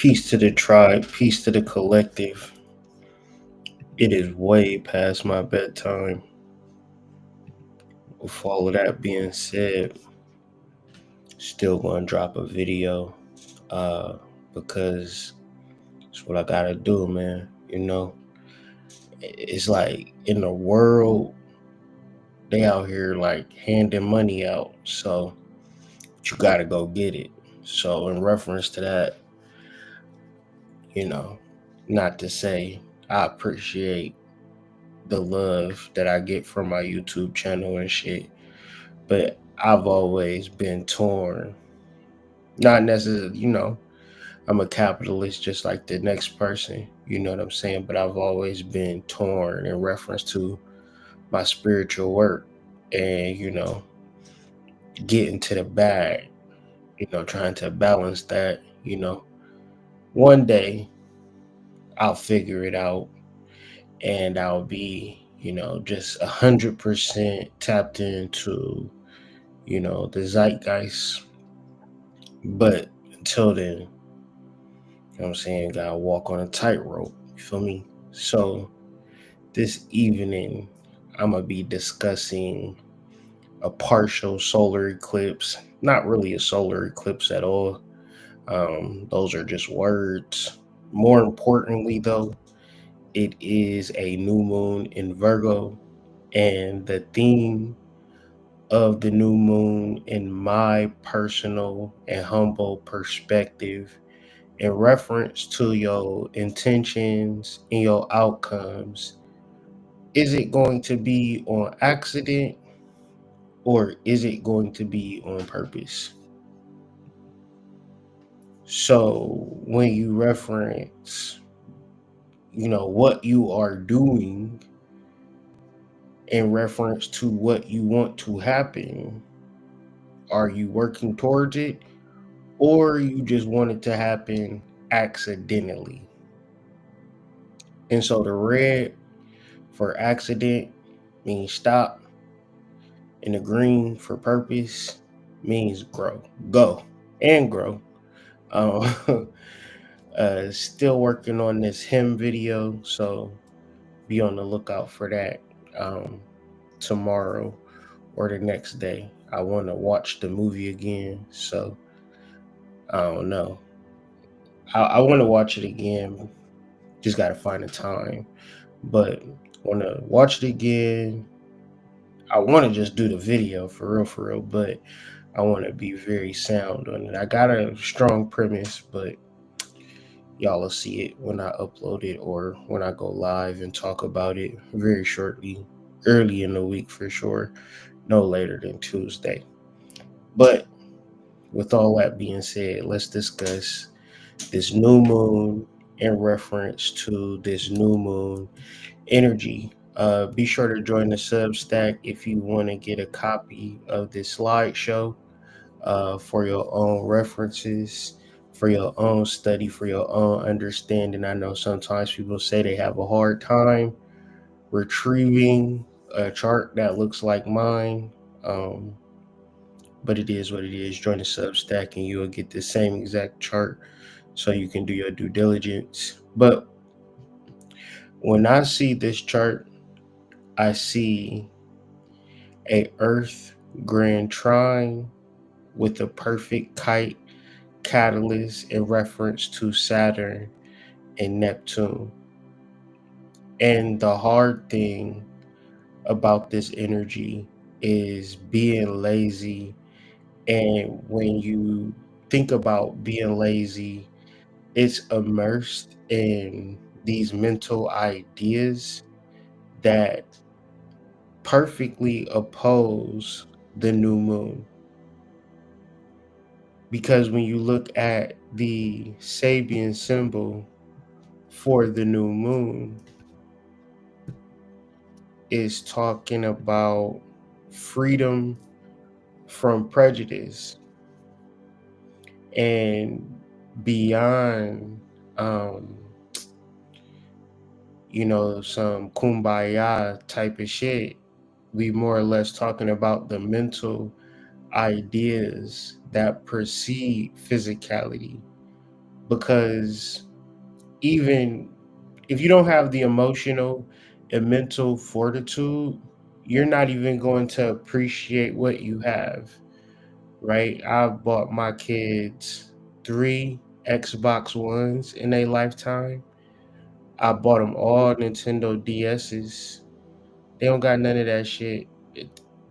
Peace to the tribe, peace to the collective. It is way past my bedtime. With all of that being said, still gonna drop a video uh, because it's what I gotta do, man. It's like in the world, they out here like handing money out, so you gotta go get it. So, in reference to that, you know, not to say I appreciate the love that I get from my YouTube channel and shit. But I've always been torn. Not necessarily, I'm a capitalist just like the next person, you know what I'm saying? But I've always been torn in reference to my spiritual work and, getting to the bag, trying to balance that, One day I'll figure it out and I'll be, just 100% tapped into the zeitgeist. But until then, you know what I'm saying, gotta walk on a tightrope. You feel me? So this evening, I'm gonna be discussing a partial solar eclipse. Not really a solar eclipse at all. Those are just words. More importantly, though, it is a new moon in Virgo, and the theme of the new moon, in my personal and humble perspective, in reference to your intentions and your outcomes, is it going to be on accident or is it going to be on purpose? So when you reference, what you are doing in reference to what you want to happen, are you working towards it or you just want it to happen accidentally? And so the red for accident means stop, and the green for purpose means go and grow. Um, still working on this hymn video, so be on the lookout for that tomorrow or the next day. I want to watch the movie again, so I don't know. I want to watch it again. Just got to find the time, but want to watch it again. I want to just do the video for real, but I want to be very sound on it. I got a strong premise, but y'all will see it when I upload it or when I go live and talk about it very shortly, early in the week for sure, no later than Tuesday. But with all that being said, let's discuss this new moon in reference to this new moon energy. Be sure to join the Substack if you want to get a copy of this slideshow for your own references, for your own study, for your own understanding. I know sometimes people say they have a hard time retrieving a chart that looks like mine, but it is what it is. Join the Substack and you'll get the same exact chart so you can do your due diligence. But when I see this chart, I see a Earth grand trine with a perfect kite catalyst in reference to Saturn and Neptune. And the hard thing about this energy is being lazy. And when you think about being lazy, it's immersed in these mental ideas that perfectly oppose the new moon. Because when you look at the Sabian symbol for the new moon, it's talking about freedom from prejudice and beyond, um, some kumbaya type of shit. We more or less talking about the mental ideas that precede physicality. because even if you don't have the emotional and mental fortitude, you're not even going to appreciate what you have, right? I bought my kids 3 Xbox Ones in a lifetime. I bought them all Nintendo DSs. They don't got none of that shit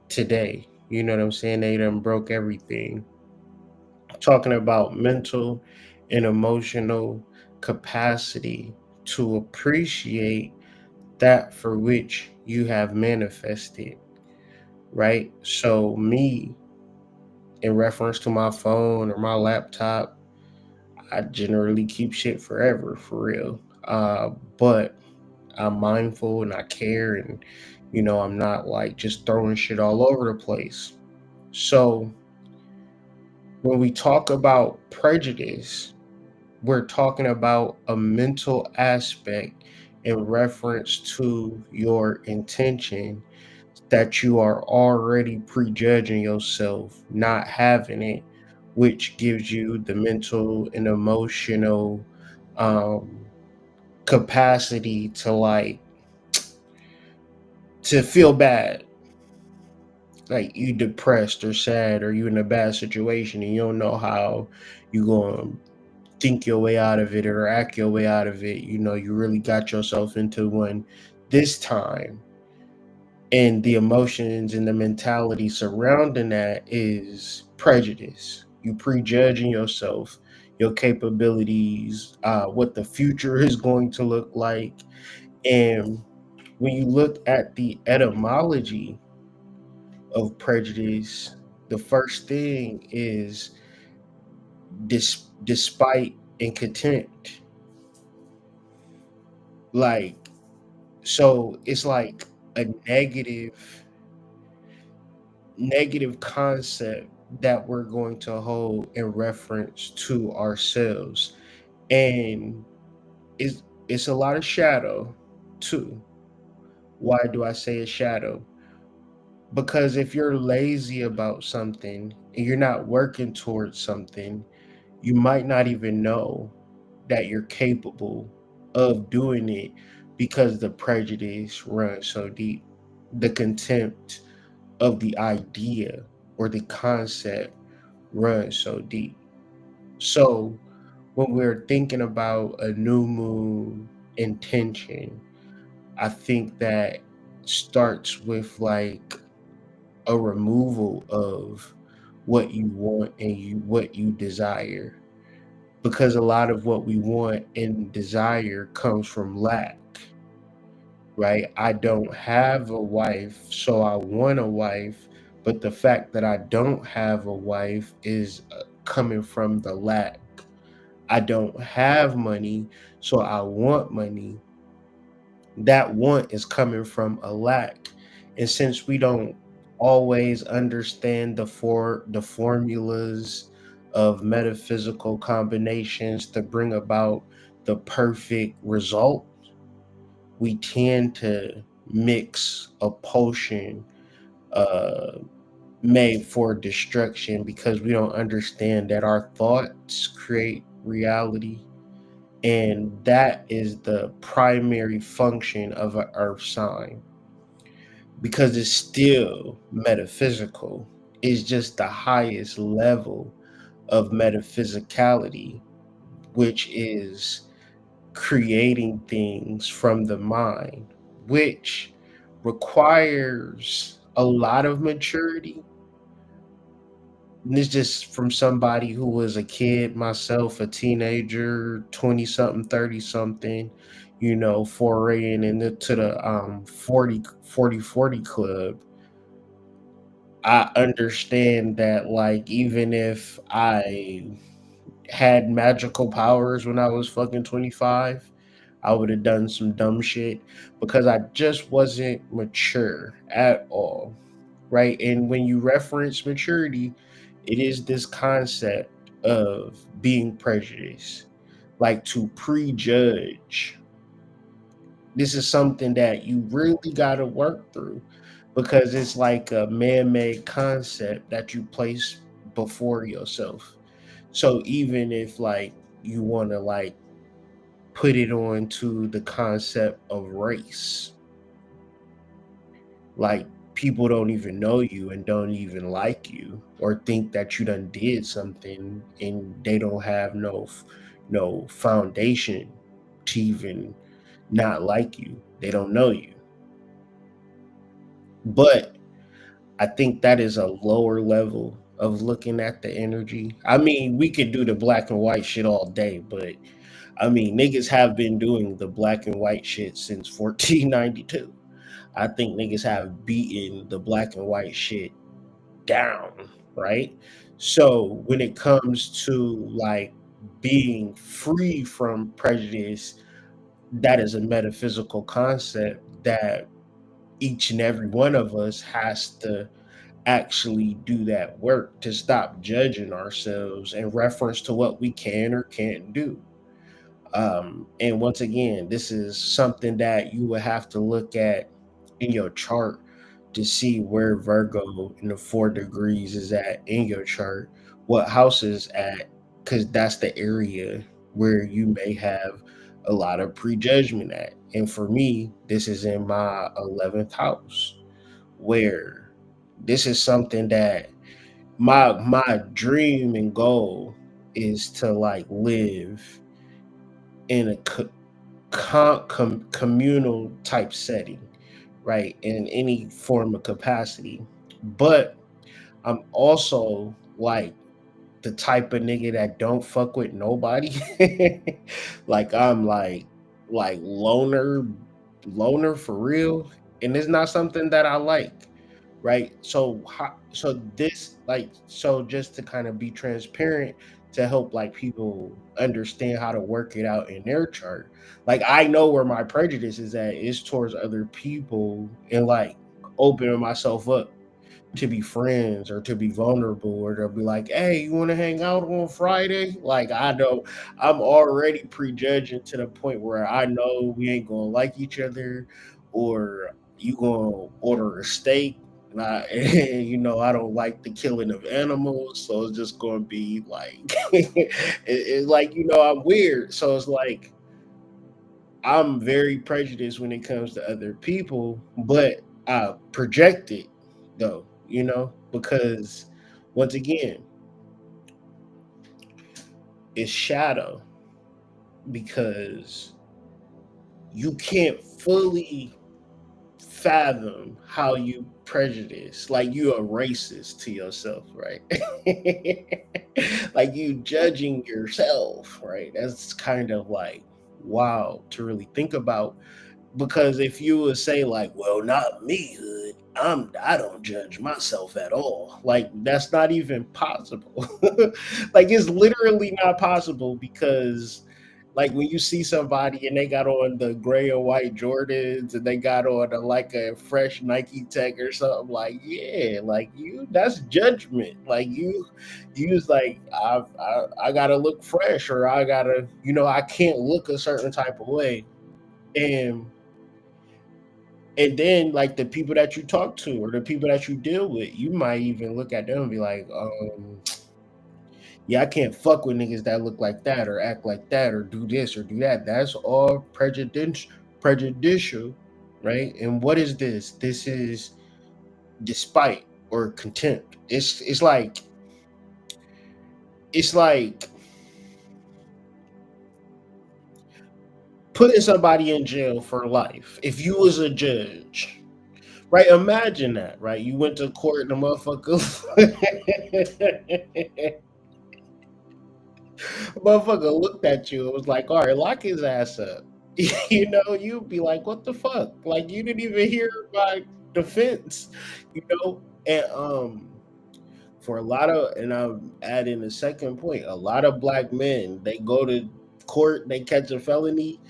today. You know what I'm saying? They done broke everything. Talking about mental and emotional capacity to appreciate that for which you have manifested, right? So, me, in reference to my phone or my laptop, I generally keep shit forever, for real. But I'm mindful and I care, and I'm not like just throwing shit all over the place. So, when we talk about prejudice, we're talking about a mental aspect in reference to your intention that you are already prejudging yourself, not having it, which gives you the mental and emotional um, capacity to to feel bad, like you depressed or sad or you in a bad situation and you don't know how you going think your way out of it or act your way out of it. You really got yourself into one this time. And the emotions and the mentality surrounding that is prejudice. You prejudging yourself, your capabilities, what the future is going to look like. And when you look at the etymology of prejudice, the first thing is despite and contempt. Like, so it's like a negative concept that we're going to hold in reference to ourselves. And it's a lot of shadow too. Why do I say a shadow? Because if you're lazy about something and you're not working towards something, you might not even know that you're capable of doing it because the prejudice runs so deep. The contempt of the idea or the concept runs so deep. So when we're thinking about a new moon intention, I think that starts with like a removal of what you want and what you desire, because a lot of what we want and desire comes from lack, right? I don't have a wife, so I want a wife, but the fact that I don't have a wife is coming from the lack. I don't have money, so I want money. That want is coming from a lack. And since we don't always understand the formulas of metaphysical combinations to bring about the perfect result, we tend to mix a potion uh, made for destruction because we don't understand that our thoughts create reality. And that is the primary function of an earth sign, because it's still metaphysical. It's just the highest level of metaphysicality, which is creating things from the mind, which requires a lot of maturity. And it's just from somebody who was a kid, myself, a teenager, 20 something, 30 something, foraying into the 40 club. I understand that, like, even if I had magical powers when I was fucking 25, I would have done some dumb shit because I just wasn't mature at all, right? And when you reference maturity, it is this concept of being prejudiced, like to prejudge. This is something that you really got to work through because it's like a man made concept that you place before yourself. So even if, like, you want to like put it on to the concept of race. Like people don't even know you and don't even like you or think that you done did something and they don't have no foundation to even not like you. They don't know you. But I think that is a lower level of looking at the energy. I mean, we could do the black and white shit all day, but I mean, niggas have been doing the black and white shit since 1492. I think niggas have beaten the black and white shit down, right? So when it comes to like being free from prejudice, that is a metaphysical concept that each and every one of us has to actually do that work to stop judging ourselves in reference to what we can or can't do. And once again, this is something that you would have to look at in your chart to see where Virgo in the 4 degrees is at in your chart, what house is at, because that's the area where you may have a lot of prejudgment at. And for me, this is in my 11th house, where this is something that my dream and goal is to like live in a communal type setting, right? In any form of capacity. But I'm also like the type of nigga that don't fuck with nobody. Like I'm like loner for real, and it's not something that I like, right? So this like so just to kind of be transparent to help like people understand how to work it out in their chart. Like I know where my prejudice is at is towards other people and like opening myself up to be friends or to be vulnerable or to be like, hey, you want to hang out on Friday? Like, I know I'm already prejudging to the point where I know we ain't going to like each other or you going to order a steak. And I don't like the killing of animals. So it's just going to be like, it's like, I'm weird. So it's like, I'm very prejudiced when it comes to other people, but I project it though, because once again, it's shadow because you can't fully fathom how you prejudice, like you are racist to yourself, right? Like you judging yourself, right? That's kind of like wow to really think about. Because if you would say like, well, not me, hood, I don't judge myself at all. Like that's not even possible. Like it's literally not possible because like when you see somebody and they got on the gray and white Jordans and they got on like a fresh Nike Tech or something, like yeah, like you that's judgment. Like you was like I gotta look fresh or I gotta I can't look a certain type of way. And then like the people that you talk to or the people that you deal with, you might even look at them and be like, yeah, I can't fuck with niggas that look like that or act like that or do this or do that. That's all prejudicial, right? And what is this? This is despite or contempt. It's like putting somebody in jail for life. If you was a judge, right? Imagine that, right? You went to court and the motherfucker looked at you and was like, all right, lock his ass up. You'd be like, what the fuck? Like you didn't even hear my defense, And for a lot of and I'm adding a second point, a lot of black men, they go to court, they catch a felony,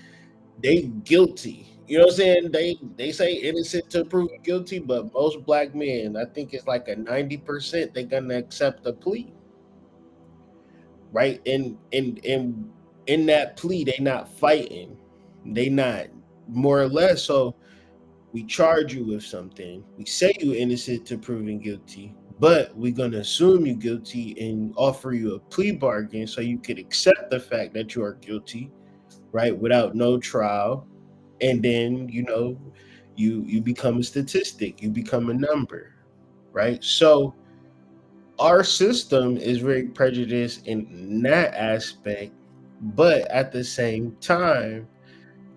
they guilty. You know what I'm saying? They say innocent to proven guilty, but most black men, I think it's like a 90% they're gonna accept the plea, right? And in that plea, they not fighting, they not more or less. So we charge you with something, we say you innocent to proven guilty, but we're gonna assume you guilty and offer you a plea bargain so you could accept the fact that you are guilty, right, without no trial. And then, you become a statistic, you become a number, right? So our system is very prejudiced in that aspect, but at the same time,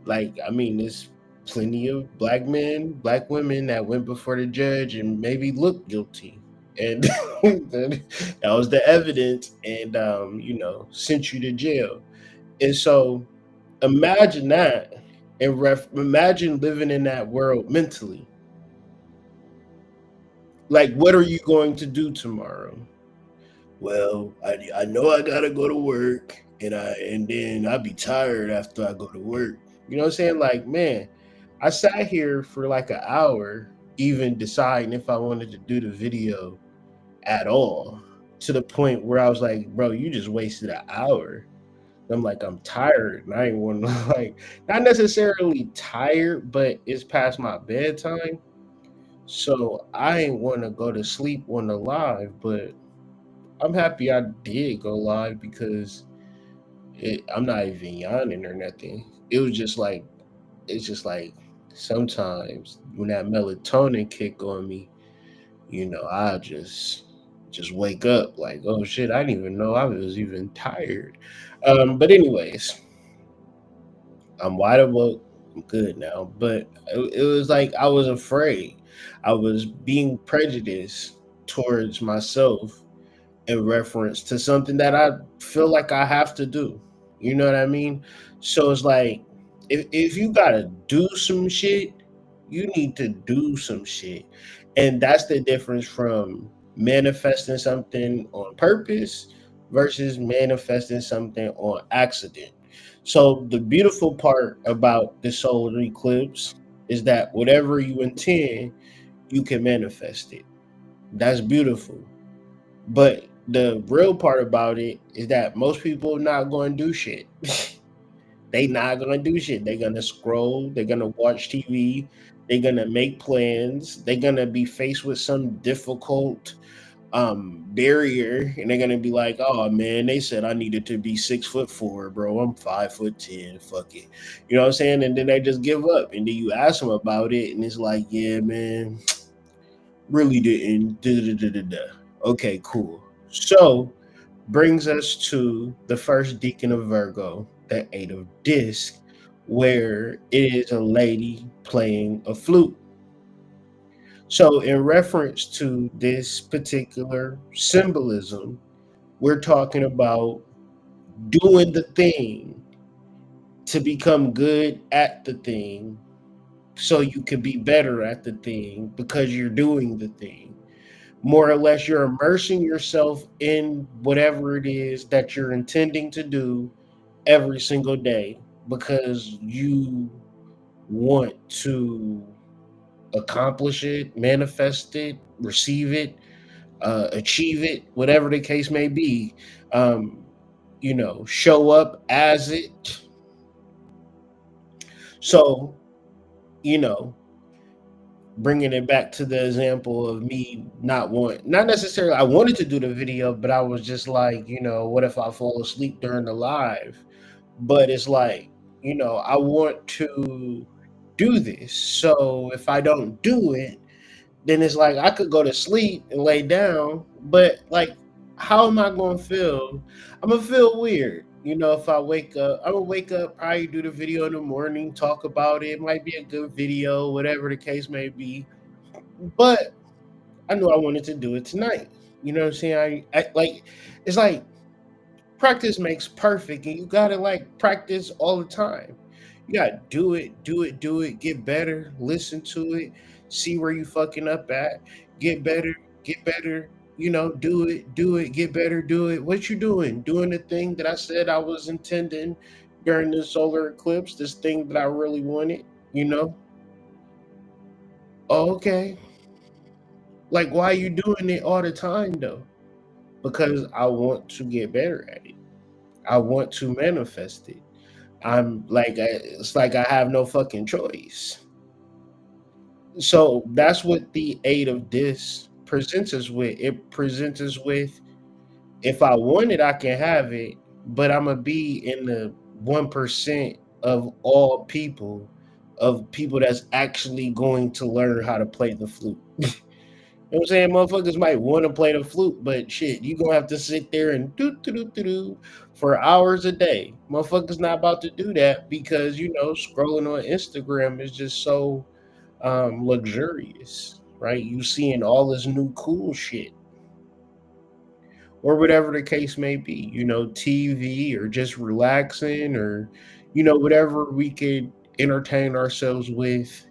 like, I mean, there's plenty of black men, black women that went before the judge and maybe looked guilty. And that was the evidence, and sent you to jail. And so imagine that, and imagine living in that world mentally. Like, what are you going to do tomorrow? Well, I know I gotta go to work, and then I'll be tired after I go to work. You know what I'm saying? Like, man, I sat here for like an hour, even deciding if I wanted to do the video at all, to the point where I was like, bro, you just wasted an hour. I'm like, I'm tired, and I ain't want to like, not necessarily tired, but it's past my bedtime, so I ain't want to go to sleep on the live. But I'm happy I did go live because I'm not even yawning or nothing. It was just like, it's just like sometimes when that melatonin kick on me, I just wake up like, oh shit, I didn't even know I was even tired. But anyways, I'm wide awake. I'm good now. But it was like I was afraid. I was being prejudiced towards myself in reference to something that I feel like I have to do. You know what I mean? So it's like, if you gotta do some shit, you need to do some shit. And that's the difference from manifesting something on purpose versus manifesting something on accident. So the beautiful part about the solar eclipse is that whatever you intend, you can manifest it. That's beautiful. But the real part about it is that most people not going to do shit. They not going to do shit. They're going to scroll. They're going to watch TV. They're going to make plans. They're going to be faced with some difficult barrier, and they're going to be like, oh man, they said I needed to be 6'4", bro. I'm 5'10". Fuck it. You know what I'm saying? And then they just give up. And then you ask them about it, and it's like, yeah, man, really didn't. Da, da, da, da, da. Okay, cool. So brings us to the first deacon of Virgo, the Eight of Disc, where it is a lady playing a flute. So, in reference to this particular symbolism, we're talking about doing the thing to become good at the thing so you can be better at the thing because you're doing the thing. More or less, you're immersing yourself in whatever it is that you're intending to do every single day because you want to accomplish it, manifest it, receive it, achieve it, whatever the case may be. Um, show up as it. So, you know, bringing it back to the example of me not necessarily I wanted to do the video, but I was just like, what if I fall asleep during the live? But it's like, I want to do this. So if I don't do it, then it's like I could go to sleep and lay down, but like, how am I gonna feel? I'm gonna feel weird. If I wake up, I'm gonna wake up, probably do the video in the morning, talk about it. It might be a good video, whatever the case may be. But I knew I wanted to do it tonight. You know what I'm saying? I like, it's like practice makes perfect, and you gotta like practice all the time. You gotta do it, do it, do it, get better, listen to it, see where you fucking up at, get better, get better, do it, get better, do it. What you doing? Doing the thing that I said I was intending during the solar eclipse, this thing that I really wanted, you know? Oh, okay. Like, why you doing it all the time though? Because I want to get better at it. I want to manifest it. I'm like, it's like I have no fucking choice. So that's what the eight of this presents us with. It presents us with, if I want it, I can have it, but I'm gonna be in the 1% of all people, of people that's actually going to learn how to play the flute. You know what I'm saying? Motherfuckers might want to play the flute, but shit, you gonna have to sit there and do for hours a day. Motherfuckers not about to do that because scrolling on Instagram is just so luxurious, right? You seeing all this new cool shit, or whatever the case may be, TV, or just relaxing, or whatever we could entertain ourselves with.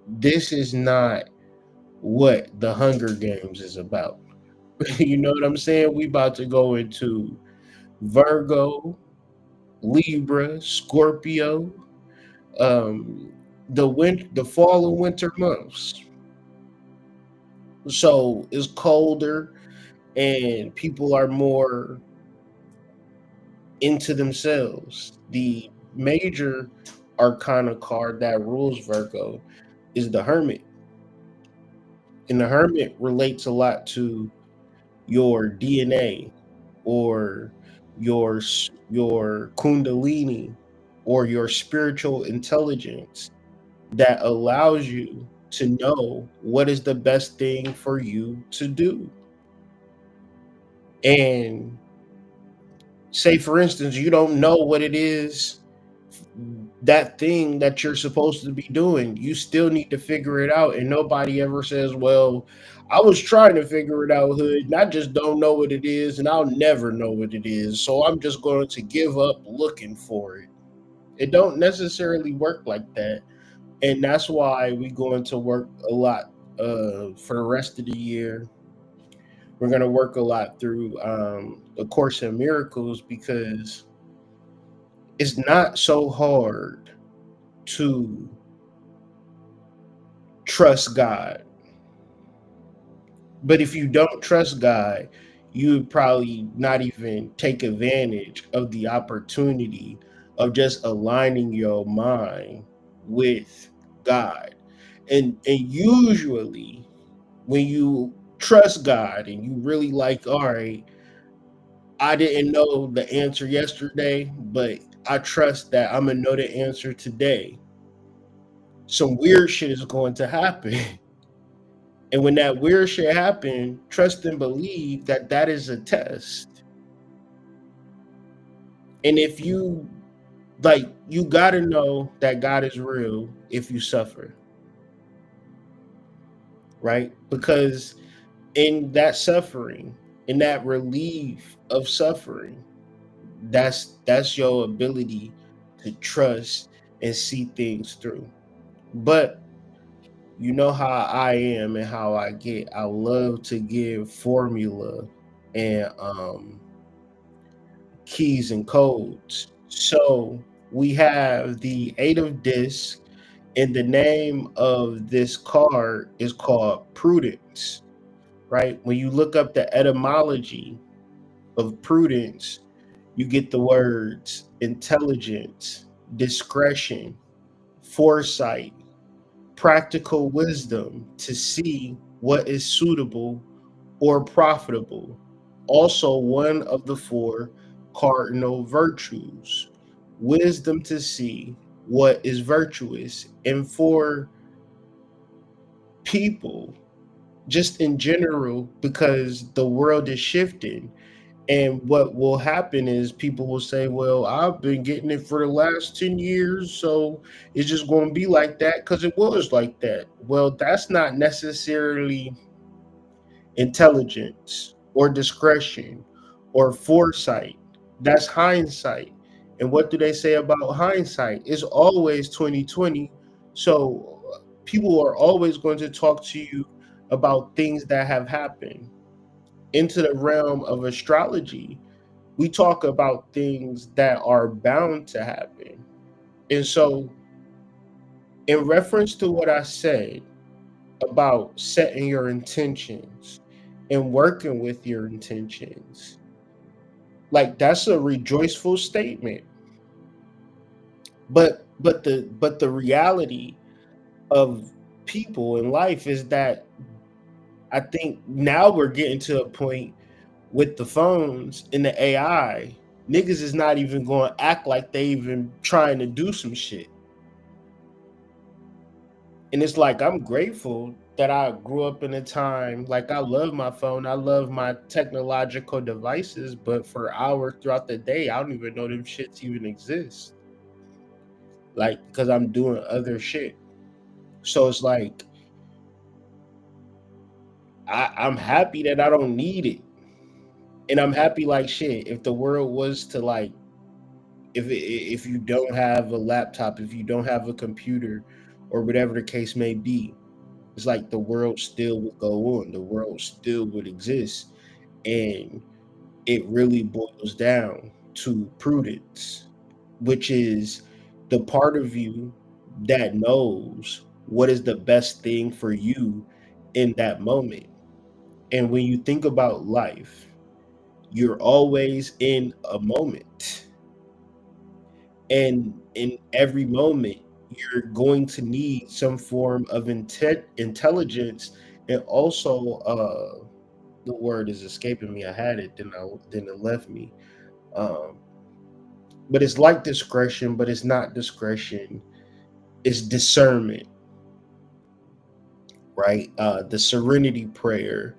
This is not what the Hunger Games is about. You know what I'm saying? We about to go into Virgo, Libra, Scorpio, um, the fall and winter months. So it's colder and people are more into themselves. The major arcana card that rules Virgo is the Hermit. And the Hermit relates a lot to your DNA, or your kundalini, or your spiritual intelligence, that allows you to know what is the best thing for you to do. And say, for instance, you don't know what it is, that thing that you're supposed to be doing, you still need to figure it out. And nobody ever says, well, I was trying to figure it out, Hood, and I just don't know what it is, and I'll never know what it is, so I'm just going to give up looking for it. It don't necessarily work like that. And that's why we going to work a lot for the rest of the year. We're going to work a lot through the Course in Miracles, because it's not so hard to trust God. But if you don't trust God, you would probably not even take advantage of the opportunity of just aligning your mind with God. And usually when you trust God and you really like, all right, I didn't know the answer yesterday, but I trust that I'm gonna know the answer today. Some weird shit is going to happen. And when that weird shit happen, trust and believe that that is a test. And if you you got to know that God is real if you suffer, right? Because in that suffering, in that relief of suffering, that's your ability to trust and see things through. But you know how I am and how I get. I love to give formula and keys and codes. So we have the Eight of Discs, and the name of this card is called Prudence, right? When you look up the etymology of prudence, you get the words intelligence, discretion, foresight, practical wisdom to see what is suitable or profitable. Also, one of the four cardinal virtues, wisdom to see what is virtuous. And for people, just in general, because the world is shifting, and what will happen is people will say, well, I've been getting it for the last 10 years, so it's just going to be like that because it was like that. Well, that's not necessarily intelligence or discretion or foresight. That's hindsight. And what do they say about hindsight? It's always 2020. So people are always going to talk to you about things that have happened. Into the realm of astrology, we talk about things that are bound to happen. And so, in reference to what I said about setting your intentions and working with your intentions, like that's a rejoiceful statement. But the reality of people in life is that I think now we're getting to a point with the phones and the AI, niggas is not even going to act like they even trying to do some shit. And it's like, I'm grateful that I grew up in a time, like I love my phone, I love my technological devices, but for hours throughout the day, I don't even know them shits even exist. Like, because I'm doing other shit. So it's like, I'm happy that I don't need it. And I'm happy like shit. If the world was to like, if you don't have a laptop, if you don't have a computer, or whatever the case may be, it's like the world still would go on. The world still would exist, and it really boils down to prudence, which is the part of you that knows what is the best thing for you in that moment. And when you think about life, you're always in a moment. And in every moment, you're going to need some form of intelligence, and also the word is escaping me. I had it, then it left me. Um, but it's like discretion, but it's not discretion. It's discernment, right? The serenity prayer.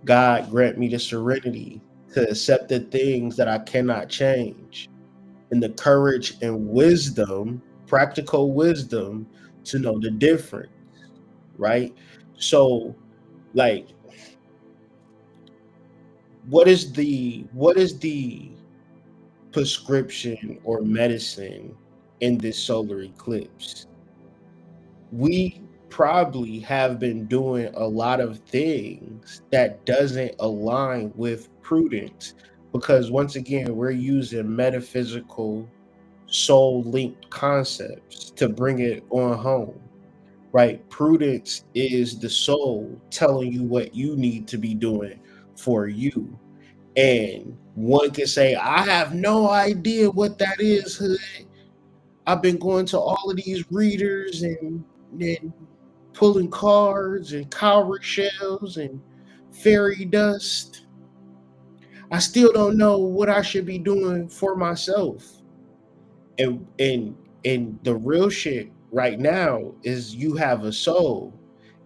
God grant me the serenity to accept the things that I cannot change, and the courage and wisdom, practical wisdom, to know the difference, right? So, like, what is the prescription or medicine in this solar eclipse? We probably have been doing a lot of things that doesn't align with prudence, because once again we're using metaphysical soul linked concepts to bring it on home, right? Prudence is the soul telling you what you need to be doing for you. And one can say, I have no idea what that is, hood. I've been going to all of these readers and pulling cards and cowrie shells and fairy dust. I still don't know what I should be doing for myself. And the real shit right now is you have a soul,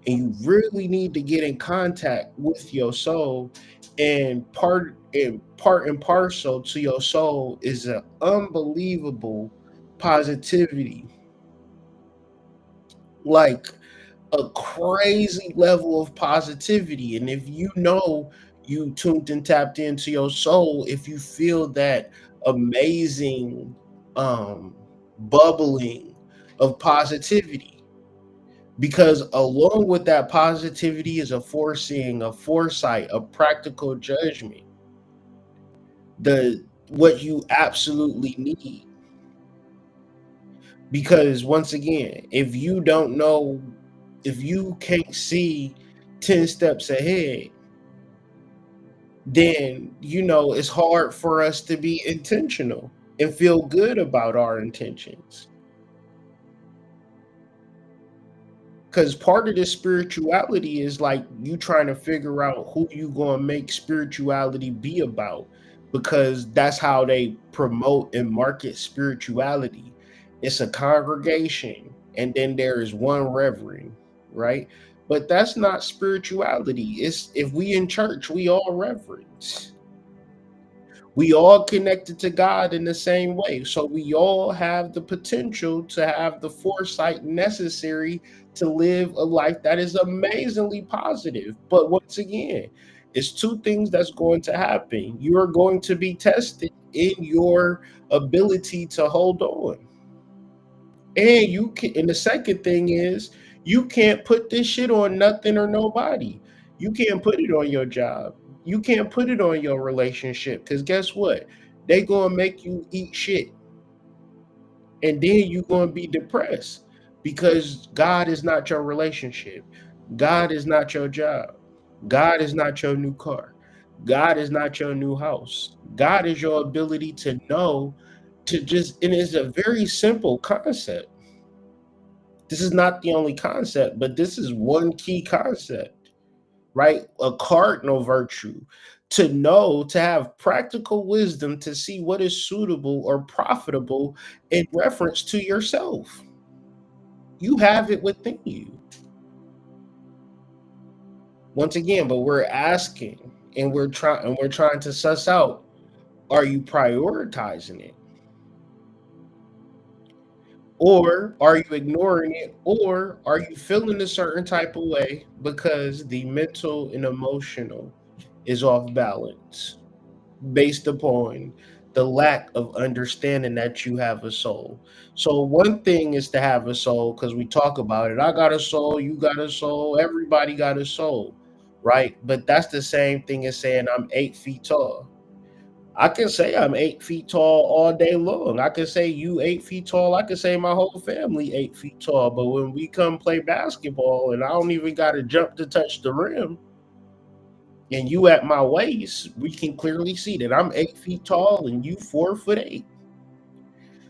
and you really need to get in contact with your soul. And part and parcel to your soul is an unbelievable positivity, like a crazy level of positivity. And if you know you tuned and tapped into your soul, if you feel that amazing bubbling of positivity, because along with that positivity is a foreseeing, a foresight, a practical judgment, the what you absolutely need. Because once again, if you don't know, if you can't see 10 steps ahead, then it's hard for us to be intentional and feel good about our intentions. Because part of this spirituality is like you trying to figure out who you going to make spirituality be about, because that's how they promote and market spirituality. It's a congregation, and then there is one reverend, right? But that's not spirituality. It's, if we in church, we all reverence. We all connected to God in the same way. So we all have the potential to have the foresight necessary to live a life that is amazingly positive. But once again, it's two things that's going to happen. You are going to be tested in your ability to hold on. And the second thing is, you can't put this shit on nothing or nobody. You can't put it on your job. You can't put it on your relationship, because guess what? They gonna make you eat shit, and then you gonna be depressed, because God is not your relationship. God is not your job. God is not your new car. God is not your new house. God is your ability to know, to just, and it's a very simple concept. This is not the only concept, but this is one key concept. right? A cardinal virtue. To know, to have practical wisdom to see what is suitable or profitable in reference to yourself. You have it within you. Once again, but we're asking and we're trying to suss out, are you prioritizing it? Or are you ignoring it? Or are you feeling a certain type of way because the mental and emotional is off balance based upon the lack of understanding that you have a soul? So, one thing is to have a soul because we talk about it. I got a soul, you got a soul, everybody got a soul, right? But that's the same thing as saying I'm 8 feet tall. I can say I'm 8 feet tall all day long. I can say you 8 feet tall. I can say my whole family 8 feet tall. But when we come play basketball and I don't even got to jump to touch the rim, and you at my waist, we can clearly see that I'm 8 feet tall and you 4'8".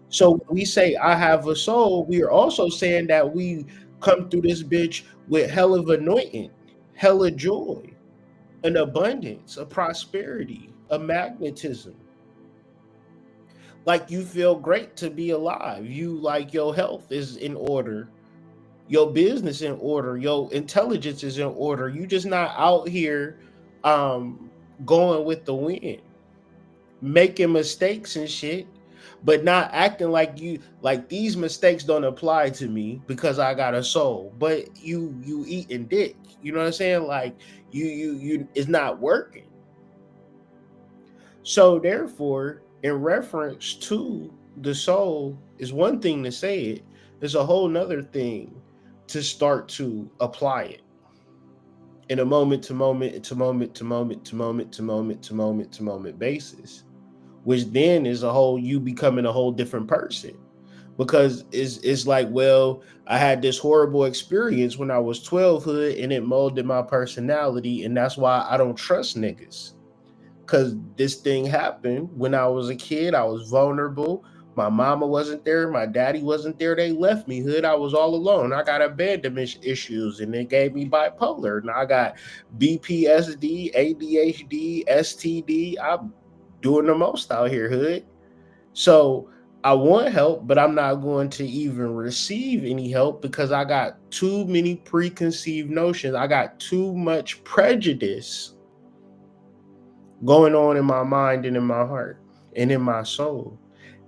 So when we say I have a soul, we are also saying that we come through this bitch with hell of anointing, hella joy, an abundance, a prosperity, a magnetism. Like you feel great to be alive. You like your health is in order, your business in order, your intelligence is in order. You just not out here um going with the wind, making mistakes and shit, but not acting like you like these mistakes don't apply to me because I got a soul. But you eating dick. You know what I'm saying? Like you it's not working. So therefore, in reference to the soul, is one thing to say it, it's a whole nother thing to start to apply it in a moment to moment to moment to moment to moment to moment to moment to moment basis, which then is a whole you becoming a whole different person. Because it's like, well, I had this horrible experience when I was 12 hood and it molded my personality, and that's why I don't trust niggas. Because this thing happened when I was a kid. I was vulnerable. My mama wasn't there. My daddy wasn't there. They left me hood. I was all alone. I got abandonment issues and they gave me bipolar. And I got BPSD, ADHD, STD. I'm doing the most out here, hood. So I want help, but I'm not going to even receive any help because I got too many preconceived notions. I got too much prejudice going on in my mind and in my heart and in my soul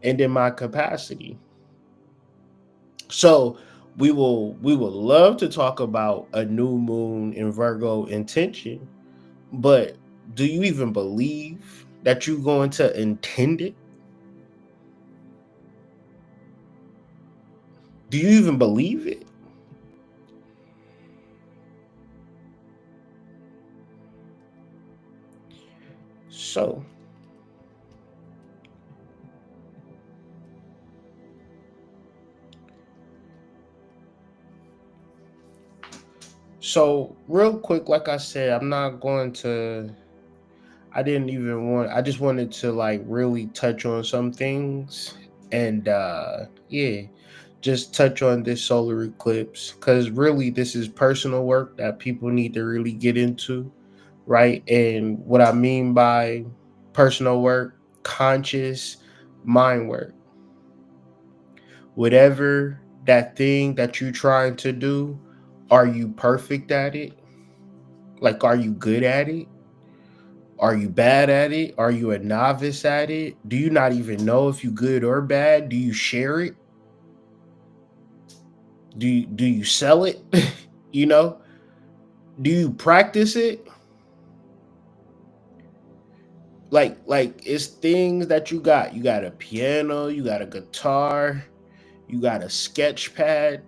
and in my capacity. So we will love to talk about a new moon in Virgo intention, but do you even believe that you're going to intend it? Do you even believe it? So so real quick, like I said, I'm not going to I didn't even want I just wanted to like really touch on some things and yeah, just touch on this solar eclipse cuz really this is personal work that people need to really get into, right? And what I mean by personal work, conscious mind work. Whatever that thing that you're trying to do, are you perfect at it? Like are you good at it? Are you bad at it? Are you a novice at it? Do you not even know if you good or bad? Do you share it? Do you sell it? you know? Do you practice it? Like it's things that you got. You got a piano, you got a guitar, you got a sketch pad.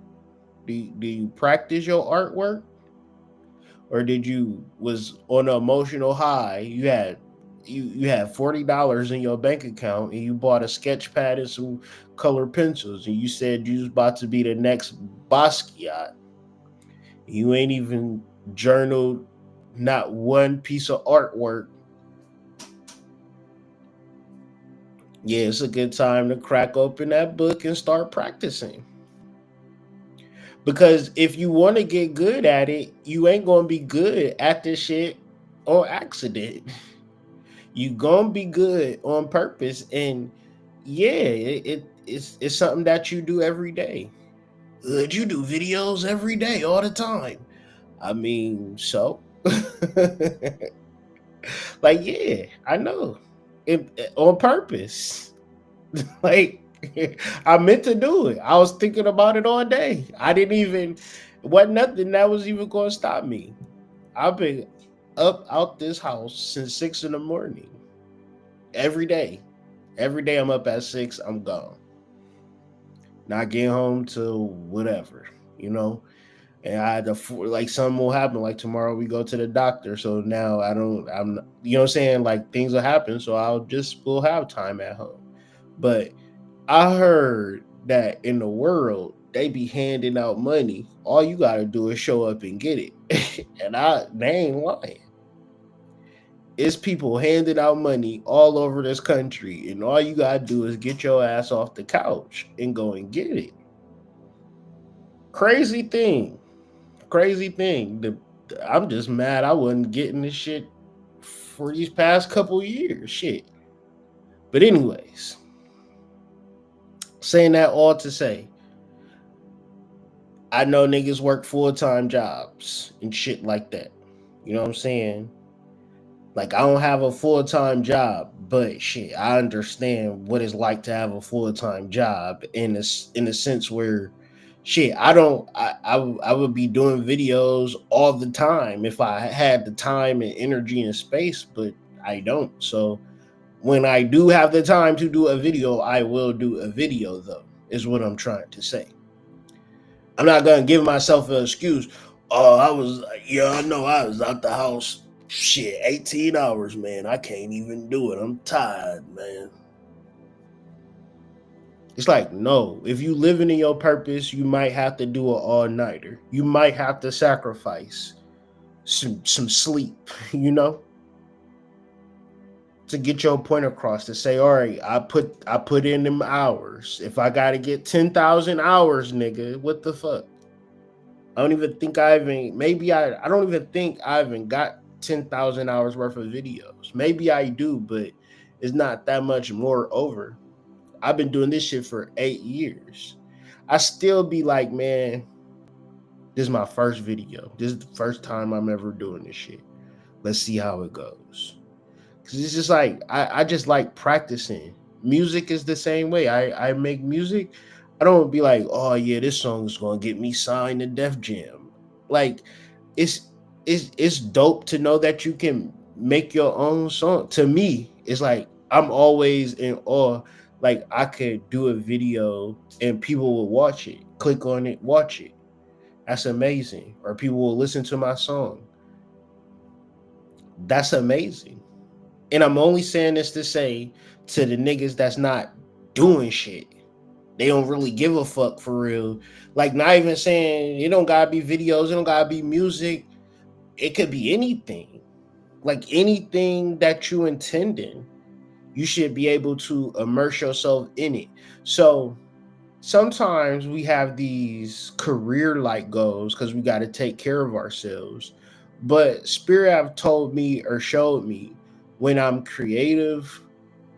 Do you practice your artwork? Or did you was on an emotional high? You had $40 in your bank account and you bought a sketch pad and some colored pencils and you said you was about to be the next Basquiat. You ain't even journaled not one piece of artwork. Yeah, it's a good time to crack open that book and start practicing. Because if you want to get good at it, you ain't gonna be good at this shit on accident. You gonna be good on purpose, and yeah, it's something that you do every day. You do videos every day, all the time. I mean, so like, yeah, I know it on purpose. Like, I meant to do it. I was thinking about it all day. I didn't even, wasn't nothing that was even going to stop me. I've been up out this house since 6 in the morning every day. Every day I'm up at 6, I'm gone. Not getting home till whatever, you know. And I had to, like, something will happen. Like tomorrow we go to the doctor, so now you know what I'm saying. Like things will happen, so we'll have time at home. But I heard that in the world they be handing out money. All you gotta do is show up and get it, and they ain't lying. It's people handing out money all over this country, and all you gotta do is get your ass off the couch and go and get it. Crazy thing, crazy thing. I'm just mad I wasn't getting this shit for these past couple years. Shit. But anyways, saying that all to say, I know niggas work full-time jobs and shit like that. You know what I'm saying? Like, I don't have a full-time job, but shit, I understand what it's like to have a full-time job in a sense where shit, I would be doing videos all the time if I had the time and energy and space, but I don't. So when I do have the time to do a video, I will do a video though, is what I'm trying to say. I'm not gonna give myself an excuse. Oh, I know I was out the house, shit, 18 hours, man. I can't even do it. I'm tired, man. It's like, no, if you living in your purpose, you might have to do an all-nighter. You might have to sacrifice some sleep, you know, to get your point across, to say, all right, I put in them hours. If I gotta get 10,000 hours, nigga, what the fuck? I don't even think I don't even think I even got 10,000 hours worth of videos. Maybe I do, but it's not that much more over. I've been doing this shit for 8 years. I still be like, man, this is my first video. This is the first time I'm ever doing this shit. Let's see how it goes. Cause it's just like I just like practicing. Music is the same way. I make music. I don't be like, oh yeah, this song is gonna get me signed to Def Jam. Like it's it's dope to know that you can make your own song. To me, it's like I'm always in awe. Like I could do a video and people will watch it, click on it, watch it. That's amazing. Or people will listen to my song. That's amazing. And I'm only saying this to say to the niggas that's not doing shit. They don't really give a fuck for real. Like, not even saying it don't gotta be videos, it don't gotta be music. It could be anything. Like anything that you intending, you should be able to immerse yourself in it. So sometimes we have these career like goals because we got to take care of ourselves. But Spirit have told me or showed me when I'm creative,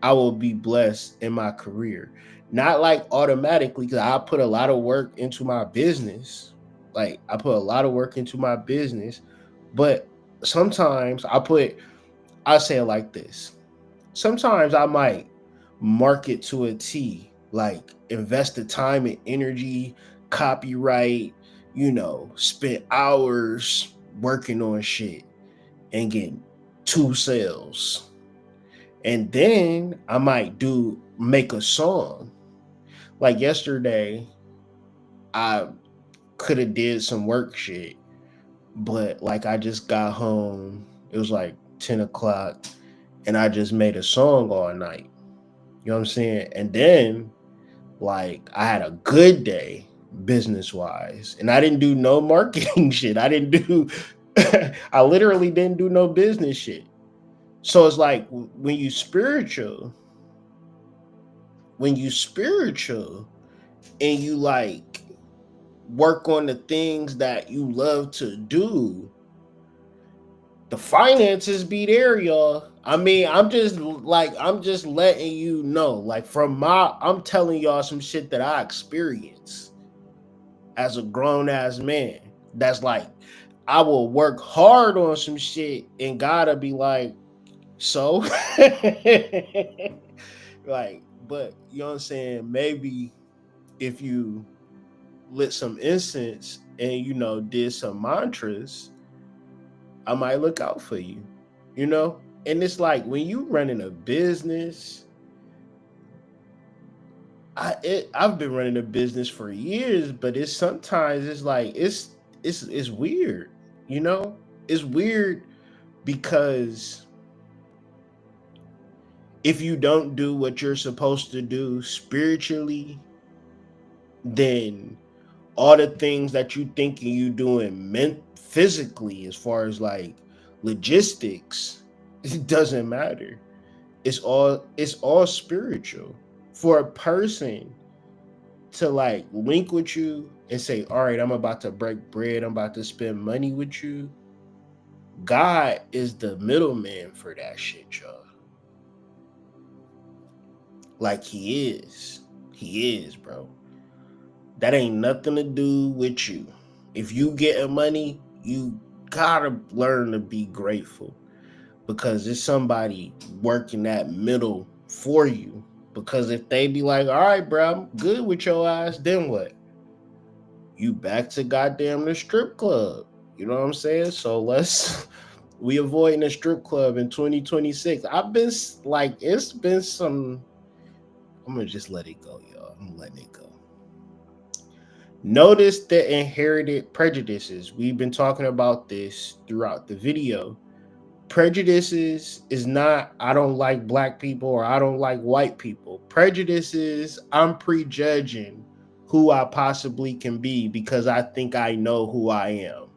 I will be blessed in my career. Not like automatically, because I put a lot of work into my business. Like I put a lot of work into my business, but sometimes I say it like this. Sometimes I might market to a T, like invest the time and energy, copyright, spend hours working on shit and get 2 sales. And then I might make a song. Like yesterday, I could have did some work shit, but like I just got home. It was like 10 o'clock and I just made a song all night. You know what I'm saying? And then like I had a good day business wise and I didn't do no marketing shit. I literally didn't do no business shit. So it's like when you spiritual and you like work on the things that you love to do, the finances be there, y'all. I mean, I'm just letting you know, like I'm telling y'all some shit that I experienced as a grown ass man. That's like, I will work hard on some shit and gotta be like, so, like, but you know what I'm saying? Maybe if you lit some incense and did some mantras, I might look out for you, you know? And it's like when you running a business, I've been running a business for years, but it's sometimes it's like it's weird, you know? It's weird because if you don't do what you're supposed to do spiritually, then all the things that you thinking you doing physically, as far as like logistics, it doesn't matter. It's all spiritual. For a person to like link with you and say, all right, I'm about to break bread, I'm about to spend money with you, God is the middleman for that shit, y'all. Like he is, bro. That ain't nothing to do with you. If you getting money, you gotta learn to be grateful, because it's somebody working that middle for you. Because if they be like, all right, bro, I'm good with your ass, then what? You back to goddamn the strip club. You know what I'm saying? So we avoiding the strip club in 2026. I've been like, it's been some, I'm gonna just let it go, y'all. I'm letting it go. Notice the inherited prejudices. We've been talking about this throughout the video. Prejudices is not, I don't like black people or I don't like white people. Prejudices, I'm prejudging who I possibly can be because I think I know who I am.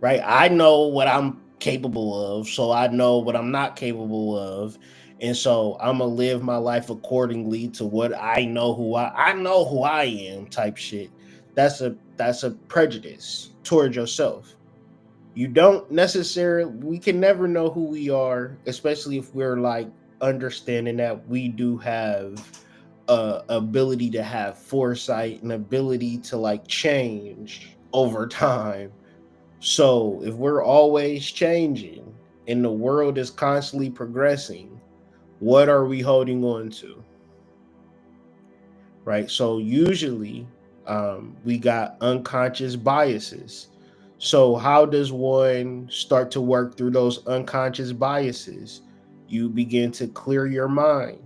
Right? I know what I'm capable of, so I know what I'm not capable of. And so I'm gonna live my life accordingly to what I know I know who I am type shit. That's a prejudice towards yourself. You don't necessarily, we can never know who we are, especially if we're like understanding that we do have ability to have foresight and ability to like change over time. So if we're always changing and the world is constantly progressing, what are we holding on to? Right? So usually we got unconscious biases. So how does one start to work through those unconscious biases? You begin to clear your mind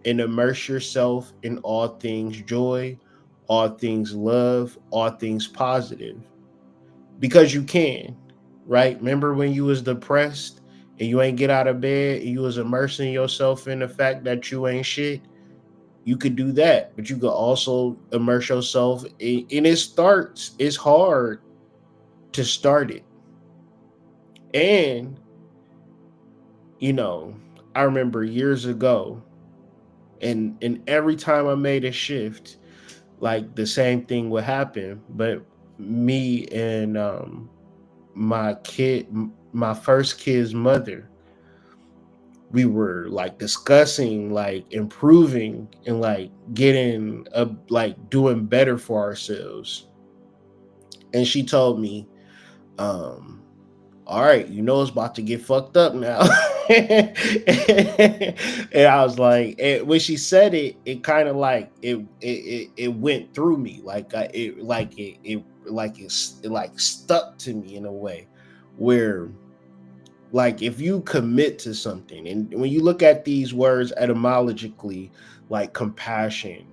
and immerse yourself in all things joy, all things love, all things positive, because you can. Right? Remember when you was depressed and you ain't get out of bed and you was immersing yourself in the fact that you ain't shit? You could do that, but you could also immerse yourself and it's hard to start it. And I remember years ago, and every time I made a shift, like the same thing would happen. But me and my first kid's mother, we were like discussing like improving and like getting like doing better for ourselves. And she told me, all right, it's about to get fucked up now. And I was like, when she said it, it kind of like it went through me, like it like stuck to me in a way where, like, if you commit to something, and when you look at these words etymologically, like compassion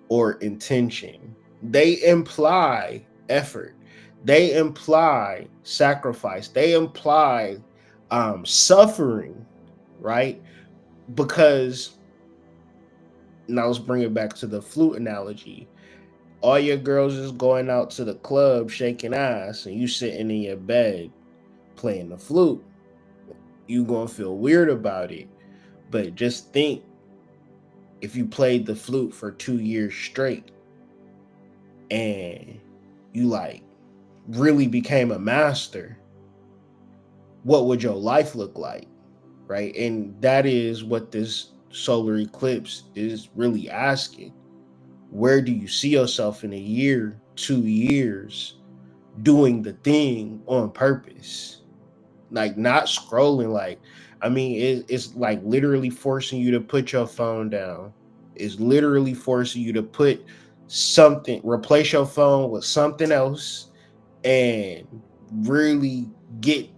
or intention, they imply effort, they imply sacrifice, they imply suffering, right? Because now let's bring it back to the flute analogy. All your girls is going out to the club shaking ass, and you sitting in your bed playing the flute. You gonna feel weird about it. But just think, if you played the flute for 2 years straight, and you like really became a master, what would your life look like? Right? And that is what this solar eclipse is really asking. Where do you see yourself in a year, 2 years, doing the thing on purpose? Like not scrolling. Like, I mean, it's like literally forcing you to put your phone down. It's literally forcing you to put something, replace your phone with something else, and really get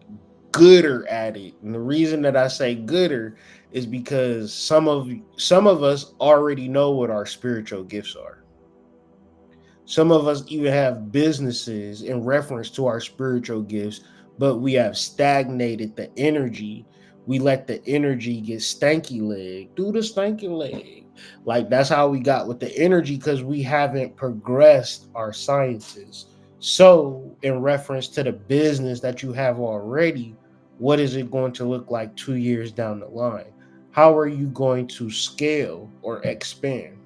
gooder at it. And the reason that I say gooder is because some of us already know what our spiritual gifts are. Some of us even have businesses in reference to our spiritual gifts, but we have stagnated the energy. We let the energy get stanky leg, do the stanky leg. Like that's how we got with the energy because we haven't progressed our sciences. So, in reference to the business that you have already, what is it going to look like 2 years down the line? How are you going to scale or expand?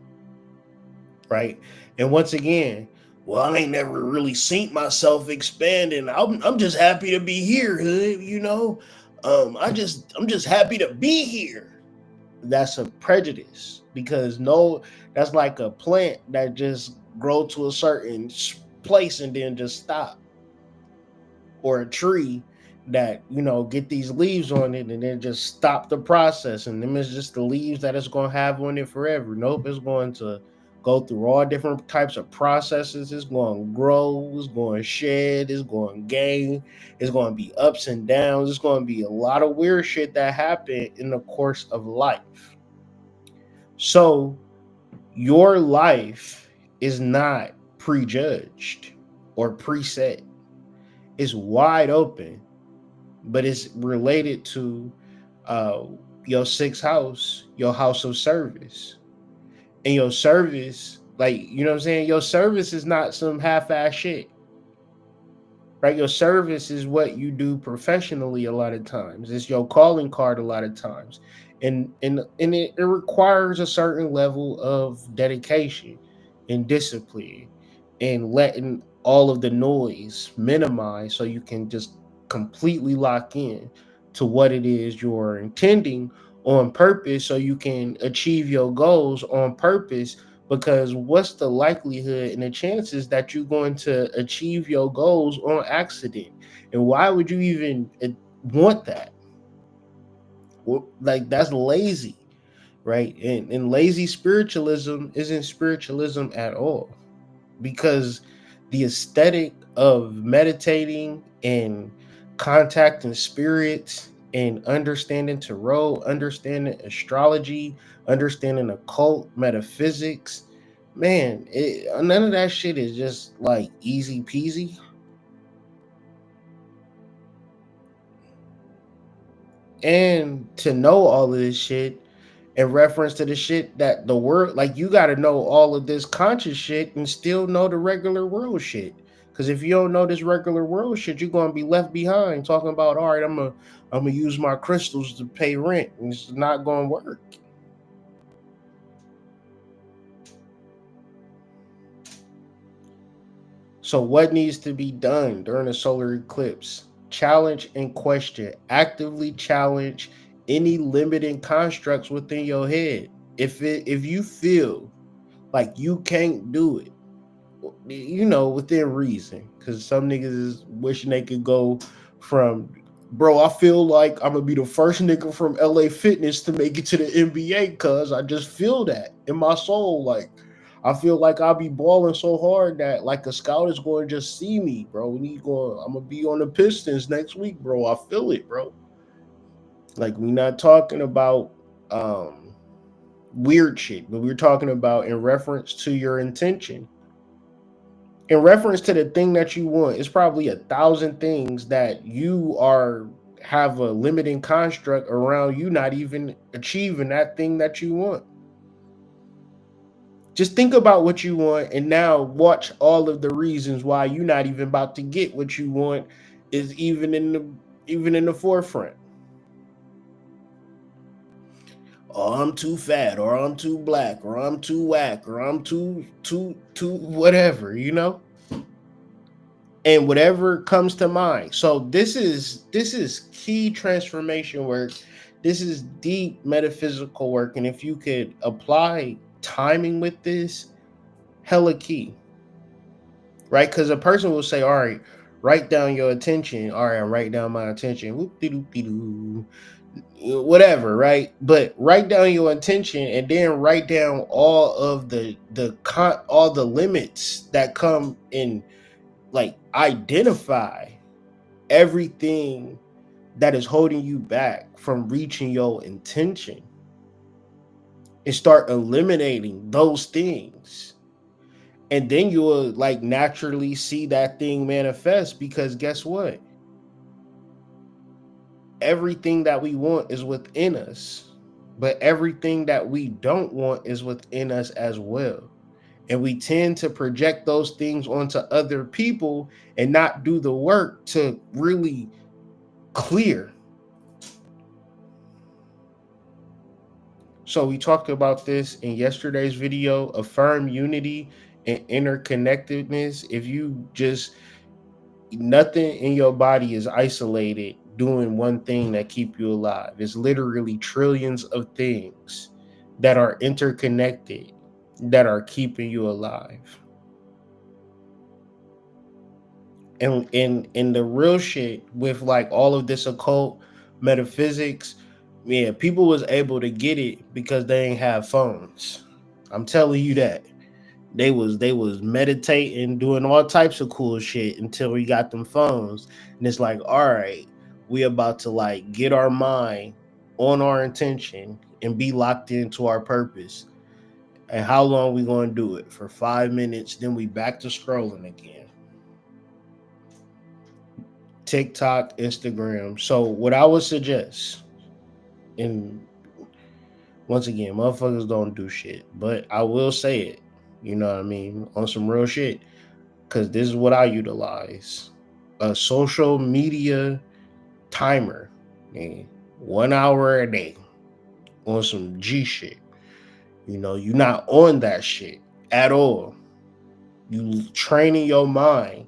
Right? And once again, well, I ain't never really seen myself expanding. I'm just happy to be here, hood, you know. I'm just happy to be here. That's a prejudice because no, that's like a plant that just grow to a certain place and then just stop, or a tree that get these leaves on it and then just stop the process, and them is just the leaves that it's going to have on it forever. Nope, it's going to go through all different types of processes. It's going to grow, it's going to shed, it's going to gain, it's going to be ups and downs, it's going to be a lot of weird shit that happen in the course of life. So your life is not prejudged or preset. It's wide open, but it's related to uh your sixth house, your house of service. And your service, like, what I'm saying, your service is not some half-ass shit. Right? Your service is what you do professionally a lot of times. It's your calling card a lot of times. And it requires a certain level of dedication and discipline and letting all of the noise minimize so you can just completely lock in to what it is you're intending on purpose so you can achieve your goals on purpose, because what's the likelihood and the chances that you're going to achieve your goals on accident? And why would you even want that? Well, like, that's lazy, right? And lazy spiritualism isn't spiritualism at all, because the aesthetic of meditating and contacting spirits and understanding tarot, understanding astrology, understanding occult metaphysics, man, none of that shit is just like easy peasy. And to know all of this shit in reference to the shit that the world, like, you got to know all of this conscious shit and still know the regular world shit. Because if you don't know this regular world shit, you're going to be left behind talking about, all right, I'm gonna use my crystals to pay rent, and it's not going to work. So what needs to be done during a solar eclipse? Challenge and question. Actively challenge any limiting constructs within your head. If you feel like you can't do it, within reason, because some niggas is wishing they could go from, bro, I feel like I'm gonna be the first nigga from LA Fitness to make it to the NBA, cuz I just feel that in my soul. Like, I feel like I'll be balling so hard that like a scout is going to just see me, bro. And I'm gonna be on the Pistons next week, bro. I feel it, bro. Like, we're not talking about um weird shit, but we're talking about in reference to your intention, in reference to the thing that you want. It's probably 1,000 things that you are have a limiting construct around you not even achieving that thing that you want. Just think about what you want and now watch all of the reasons why you're not even about to get what you want is even in the forefront. Oh, I'm too fat, or I'm too black, or I'm too whack, or I'm too whatever, and whatever comes to mind. So this is key transformation work. This is deep metaphysical work, and if you could apply timing with this, hella key, right? Because a person will say, "All right, write down your attention." All right, write down my attention. Whoop de doop de doo. Whatever, right? But write down your intention and then write down all of all the limits that come in, like identify everything that is holding you back from reaching your intention and start eliminating those things. And then you will like naturally see that thing manifest, because guess what? Everything that we want is within us, but everything that we don't want is within us as well. And we tend to project those things onto other people and not do the work to really clear. So we talked about this in yesterday's video: affirm unity and interconnectedness. If you just, nothing in your body is isolated doing one thing that keep you alive. It's literally trillions of things that are interconnected that are keeping you alive. And in the real shit with like all of this occult metaphysics, yeah, people was able to get it because they ain't have phones. I'm telling you that. They was meditating, doing all types of cool shit until we got them phones. And it's like, all right, we about to like get our mind on our intention and be locked into our purpose. And how long we gonna do it? For 5 minutes, then we back to scrolling again. TikTok, Instagram. So what I would suggest, and once again, motherfuckers don't do shit, but I will say it, you know what I mean, on some real shit, because this is what I utilize: a social media timer, man, 1 hour a day on some G shit. You're not on that shit at all. You training your mind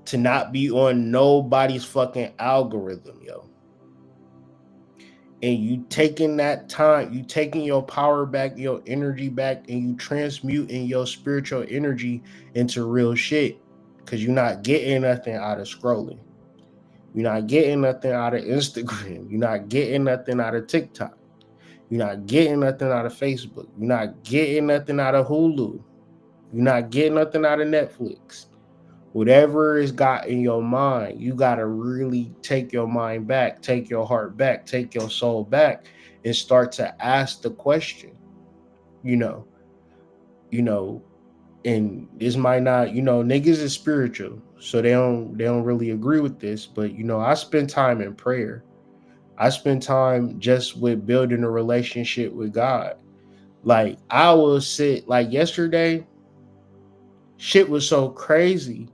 to not be on nobody's fucking algorithm, yo. And you taking that time, you taking your power back, your energy back, and you transmuting your spiritual energy into real shit. Cause you're not getting nothing out of scrolling. You're not getting nothing out of Instagram. You're not getting nothing out of TikTok. You're not getting nothing out of Facebook. You're not getting nothing out of Hulu. You're not getting nothing out of Netflix. Whatever is got in your mind, you got to really take your mind back, take your heart back, take your soul back, and start to ask the question, you know, you know, and this might not, niggas is spiritual, so they don't really agree with this, but I spend time in prayer. I spend time just with building a relationship with God. Like I will sit, like yesterday, shit was so crazy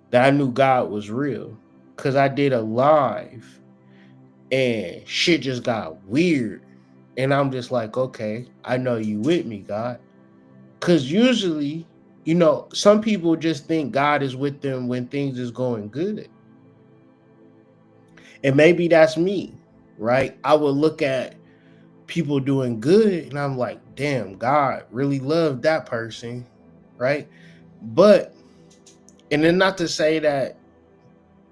that I knew God was real. Cause I did a live and shit just got weird. And I'm just like, okay, I know you with me, God. Cause usually, some people just think God is with them when things is going good. And maybe that's me, right? I would look at people doing good and I'm like, damn, God really loved that person, right? But, and then not to say that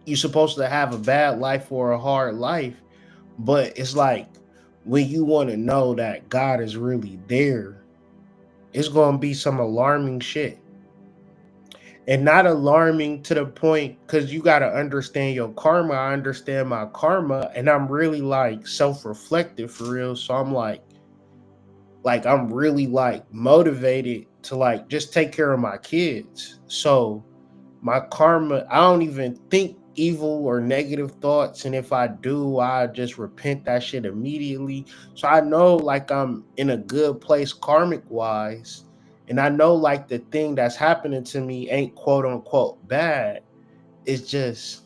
you're supposed to have a bad life or a hard life, but it's like when you want to know that God is really there, it's going to be some alarming shit. And not alarming to the point, because you got to understand your karma. I understand my karma, and I'm really like self-reflective for real. So I'm like I'm really like motivated to like just take care of my kids. So my karma, I don't even think evil or negative thoughts, and if I do, I just repent that shit immediately. So I know like I'm in a good place karmic wise, and I know like the thing that's happening to me ain't quote unquote bad. It's just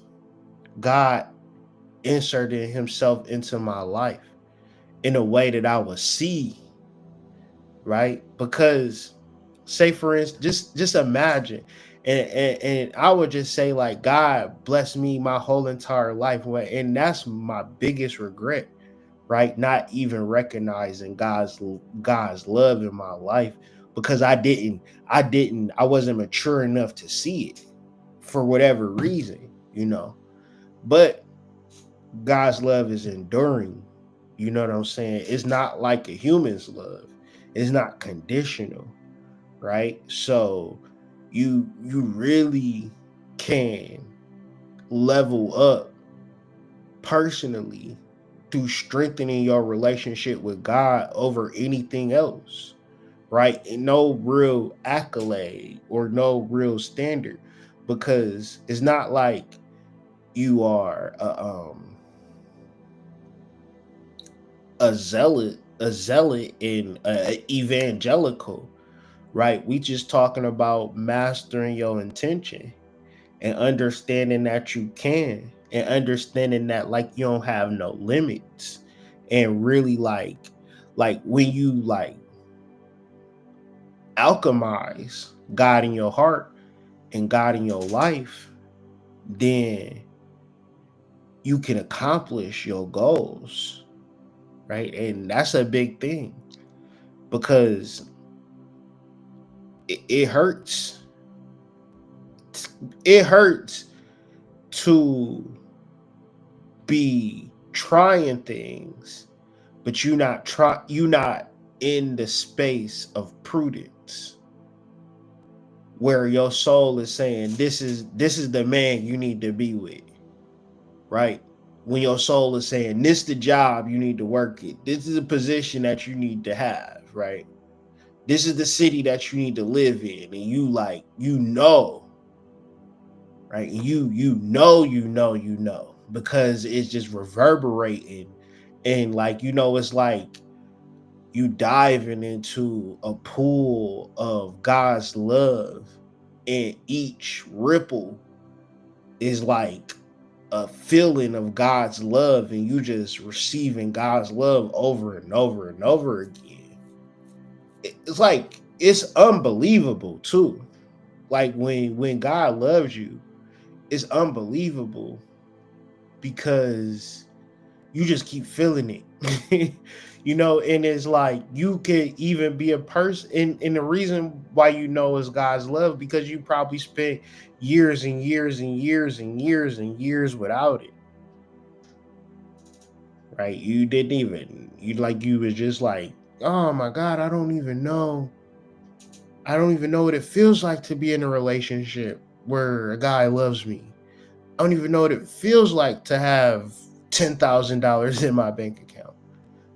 God inserted himself into my life. in a way that I would see, right? Because say for instance, just imagine, and I would just say like God blessed me my whole entire life, and that's my biggest regret, right? Not even recognizing God's love in my life because I wasn't mature enough to see it for whatever reason, But God's love is enduring. You know what I'm saying? It's not like a human's love. It's not conditional, right? So you really can level up personally through strengthening your relationship with God over anything else, right? And no real accolade or no real standard, because it's not like you are a zealot in evangelical, right? We just talking about mastering your intention and understanding that you can, and understanding that like you don't have no limits, and really like when you like alchemize God in your heart and God in your life, then you can accomplish your goals, right? And that's a big thing, because it hurts. It hurts to be trying things, but you not in the space of prudence, where your soul is saying this is the man you need to be with, right? When your soul is saying this is the job you need to work it, this is a position that you need to have, right? This is the city that you need to live in, and you like, right? Because it's just reverberating, and like, it's like you diving into a pool of God's love, and each ripple is like a feeling of God's love, and you just receiving God's love over and over and over again. It's like, it's unbelievable too. Like when God loves you, it's unbelievable, because you just keep feeling it. And it's like you could even be a person, and the reason why is God's love, because you probably spent years and years and years and years and years without it, right? You was just like, oh my God, I don't even know what it feels like to be in a relationship where a guy loves me. I don't even know what it feels like to have $10,000 in my bank account,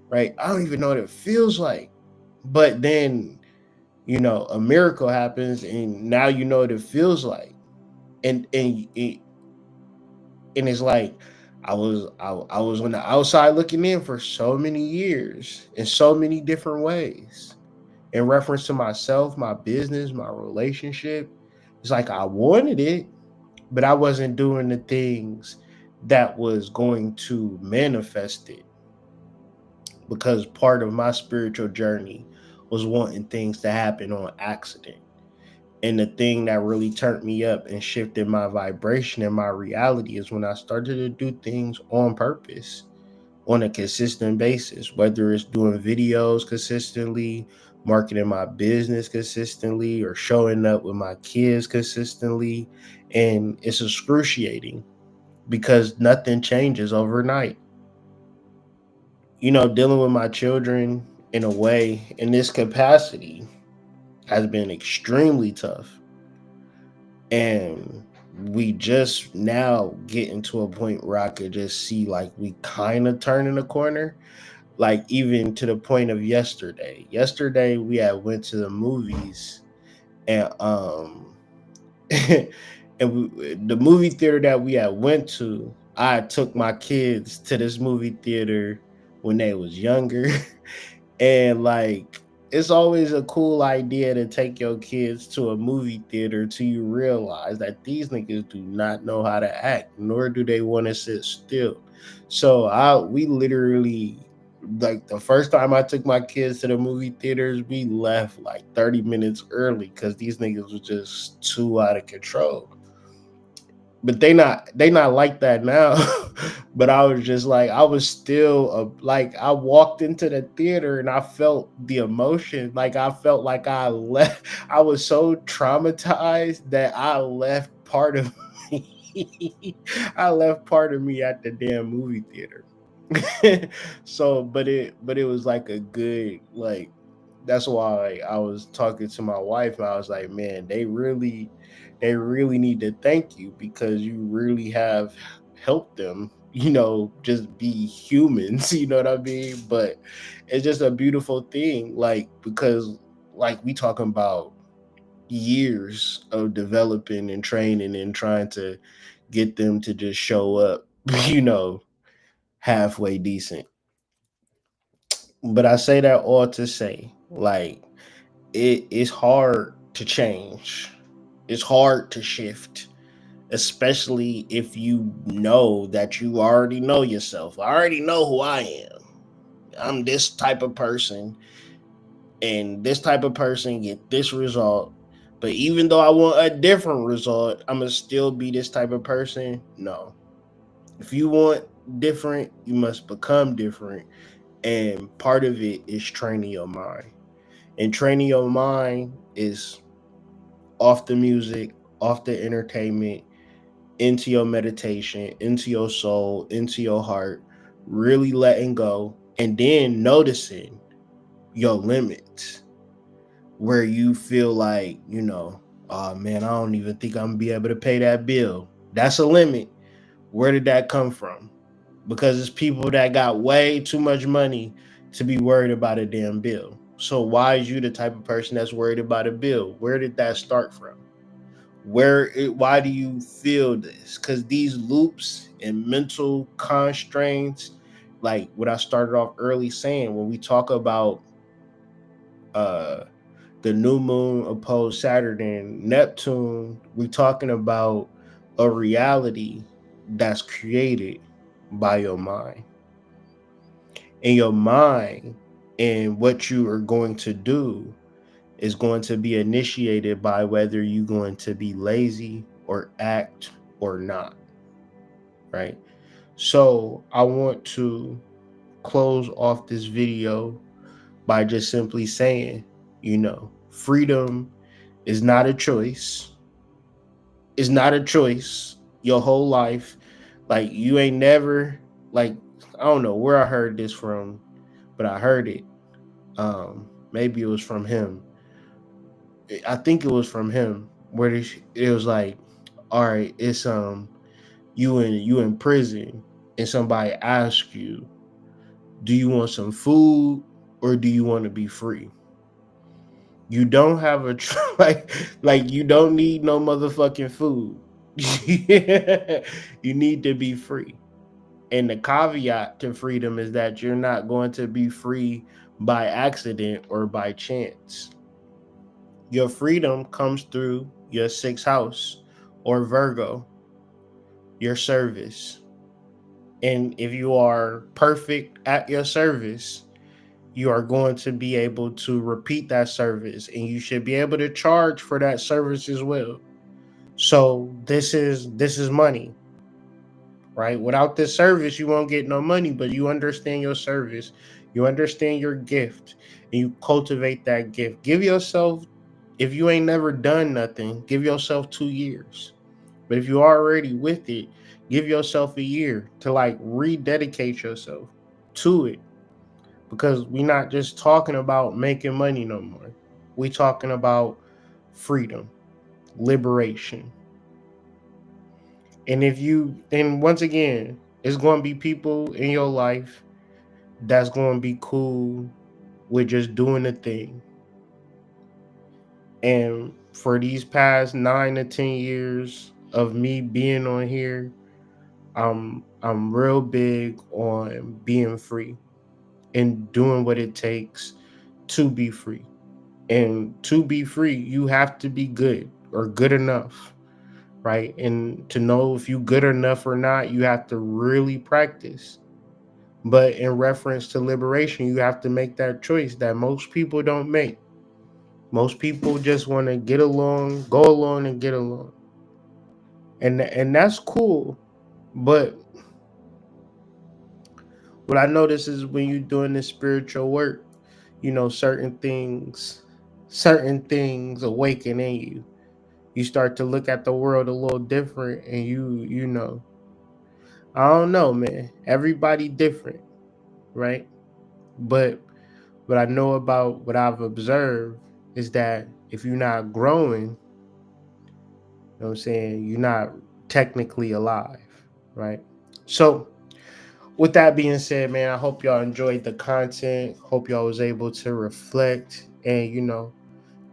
right? I don't even know what it feels like. But then, a miracle happens, and now you know what it feels like. And it's like, I was on the outside looking in for so many years in so many different ways, in reference to myself, my business, my relationship. It's like I wanted it, but I wasn't doing the things that was going to manifest it, because part of my spiritual journey was wanting things to happen on accident. And the thing that really turned me up and shifted my vibration and my reality is when I started to do things on purpose, on a consistent basis, whether it's doing videos consistently, marketing my business consistently, or showing up with my kids consistently. And it's excruciating, because nothing changes overnight. Dealing with my children in a way, in this capacity, has been extremely tough. And we just now getting to a point where I could just see like we kind of turning a corner, like even to the point of yesterday. Yesterday we had went to the movies, and and the movie theater that we had went to, I took my kids to this movie theater when they was younger. And like, it's always a cool idea to take your kids to a movie theater till you realize that these niggas do not know how to act, nor do they want to sit still. So we literally Like the first time I took my kids to the movie theaters, we left like 30 minutes early because these niggas was just too out of control. But they not like that now. But I was just like, I was still like, I walked into the theater and I felt the emotion. Like I felt like I left. I was so traumatized that I left part of me. I left part of me at the damn movie theater. So, but it was like a good, like, that's why I was talking to my wife and I was like, man, they really need to thank you because you really have helped them, just be humans. You know what I mean? But it's just a beautiful thing, like, because like we talking about years of developing and training and trying to get them to just show up, you know, halfway decent. But I say that all to say, like, it's hard to change. It's hard to shift, especially if you know that you already know yourself. I already know who I am. I'm this type of person, and this type of person get this result. But even though I want a different result, I'm gonna still be this type of person. No. If you want different, you must become different. And part of it is training your mind. And training your mind is off the music, off the entertainment, into your meditation, into your soul, into your heart, really letting go, and then noticing your limits where you feel like, oh man, I don't even think I'm gonna be able to pay that bill. That's a limit. Where did that come from? Because it's people that got way too much money to be worried about a damn bill. So why is you the type of person that's worried about a bill? Where did that start from? Why do you feel this? Because these loops and mental constraints, like what I started off early saying, when we talk about uh the new moon opposed Saturn and Neptune, we're talking about a reality that's created by your mind. And your mind and what you are going to do is going to be initiated by whether you're going to be lazy or act or not, right? So I want to close off this video by just simply saying, freedom is not a choice. It's not a choice your whole life. Like, you ain't never, like, I don't know where I heard this from, but I heard it. Maybe it was from him. I think it was from him where it was like, all right, it's you in prison and somebody asks you, do you want some food or do you want to be free? You don't have a like you don't need no motherfucking food. You need to be free. And the caveat to freedom is that you're not going to be free by accident or by chance. Your freedom comes through your sixth house or Virgo, your service. And if you are perfect at your service, you are going to be able to repeat that service and you should be able to charge for that service as well. So this is money, right? Without this service, you won't get no money, but you understand your service, you understand your gift, and you cultivate that gift. Give yourself, if you ain't never done nothing, give yourself 2 years. But if you're already with it, give yourself a year to like rededicate yourself to it. Because we're not just talking about making money no more. We're talking about freedom, liberation. And and once again, it's going to be people in your life that's going to be cool with just doing the thing. And for these past 9 to 10 years of me being on here, I'm real big on being free and doing what it takes to be free. And to be free, you have to be good or good enough, right? And to know if you good enough or not, you have to really practice. But in reference to liberation, you have to make that choice that most people don't make. Most people just want to get along, go along and get along. And that's cool. But what I notice is when you're doing this spiritual work, certain things awaken in you. You start to look at the world a little different, and I don't know, man. Everybody different, right? But what I know about what I've observed is that if you're not growing, what I'm saying, you're not technically alive, right? So with that being said, man, I hope y'all enjoyed the content. Hope y'all was able to reflect and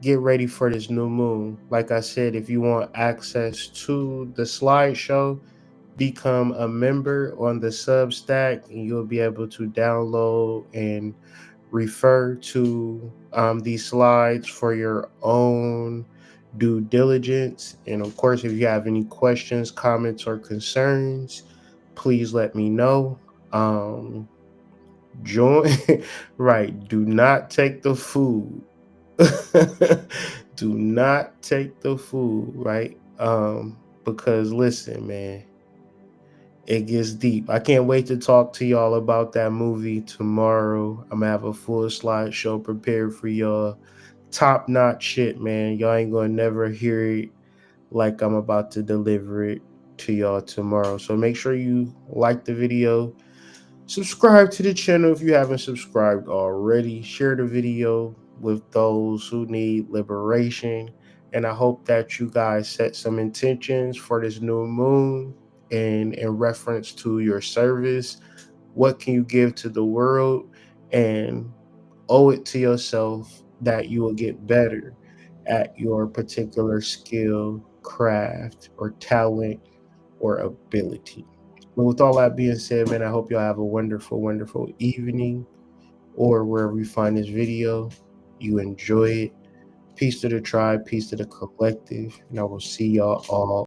get ready for this new moon. Like I said, if you want access to the slideshow, become a member on the Substack, and you'll be able to download and refer to these slides for your own due diligence. And of course, if you have any questions, comments, or concerns, please let me know. Join. Right, do not take the food. Do not take the food, right? Because listen, man, it gets deep. I can't wait to talk to y'all about that movie tomorrow. I'm gonna have a full slideshow prepared for y'all. Top notch shit, man. Y'all ain't gonna never hear it like I'm about to deliver it to y'all tomorrow. So make sure you like the video. Subscribe to the channel if you haven't subscribed already. Share the video with those who need liberation. And I hope that you guys set some intentions for this new moon and in reference to your service. What can you give to the world? And owe it to yourself that you will get better at your particular skill, craft, or talent or ability. But with all that being said, man, I hope y'all have a wonderful, wonderful evening or wherever you find this video. You enjoy it. Peace to the tribe, peace to the collective, and I will see y'all all